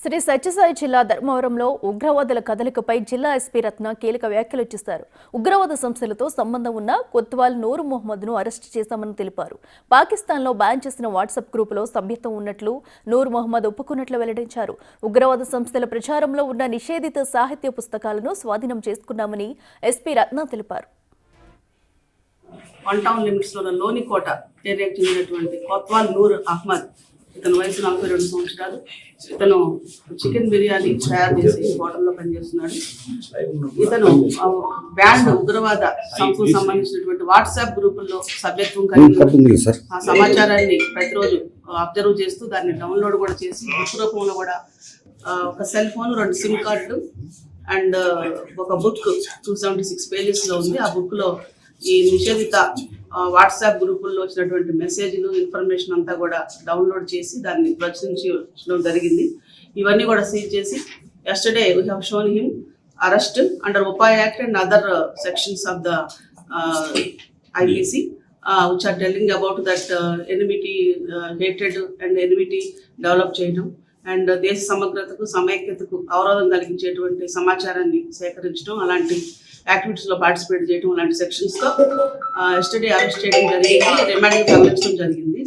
శ్రీ సత్యసాయి జిల్లా ధర్మవరంలో ఉగ్రవాదుల కదలికపై జిల్లా ఎస్పీ రత్న కీలక వ్యాఖ్యలు చేశారు. ఉగ్రవాద సంస్థలతో సంబంధం ఉన్న కొత్వాల్ నూర్ మొహమ్మద్ను అరెస్టు చేశామని తెలిపారు. పాకిస్తాన్లో బ్యాన్ చేసిన వాట్సాప్ గ్రూపులో సభ్యత్వం ఉన్నట్లు నూర్ మొహమ్మద్ ఒప్పుకున్నట్లు వెల్లడించారు. ఉగ్రవాద సంస్థల ప్రచారంలో ఉన్న నిషేధిత సాహిత్య పుస్తకాలను స్వాధీనం చేసుకున్నామని ఎస్పీ రత్న తెలిపారు. వన్ టౌన్ లిమిట్స్ లో లోనికోట ఏరియాకి చెందినటువంటి కొత్వాల్ నూర్ అహ్మద్, ఇతను వయసు 42 సంవత్సరాలు. ఇతను చికెన్ బిర్యానీ తయారు చేసి హోటల్లో పనిచేస్తున్నాడు. ఇతను బ్యాండ్ ఉగ్రవాద సంస్థకు సంబంధించినటువంటి వాట్సాప్ గ్రూపుల్లో సభ్యత్వం కలిగి ఆ సమాచారాన్ని ప్రతిరోజు అబ్జర్వ్ చేస్తూ దాన్ని డౌన్లోడ్ కూడా చేసి బుక్ రూపంలో కూడా ఒక సెల్ ఫోన్, 2 సిమ్ కార్డులు అండ్ ఒక బుక్ 276 పేజెస్లో ఉంది. ఆ బుక్లో ఈ నిషేధిత వాట్సాప్ గ్రూపుల్లో వచ్చినటువంటి మెసేజ్లు, ఇన్ఫర్మేషన్ అంతా కూడా డౌన్లోడ్ చేసి దాన్ని ప్రచురించడం జరిగింది. ఇవన్నీ కూడా సీజ్ చేసి yesterday we have shown him arrest under UPAI Act and other sections of the IPC which are telling about that enmity, hatred and enmity develop చేయడం అండ్ దేశ సమగ్రతకు సమైక్యతకు అవరోధం కలిగించేటువంటి సమాచారాన్ని సేకరించడం, అలాంటి యాక్టివిటీస్లో పార్టిసిపేట్ చేయడం, అలాంటి సెక్షన్స్తో yesterday అరెస్ట్ చేయడం జరిగింది, రిమాండ్కి తరలించడం జరిగింది.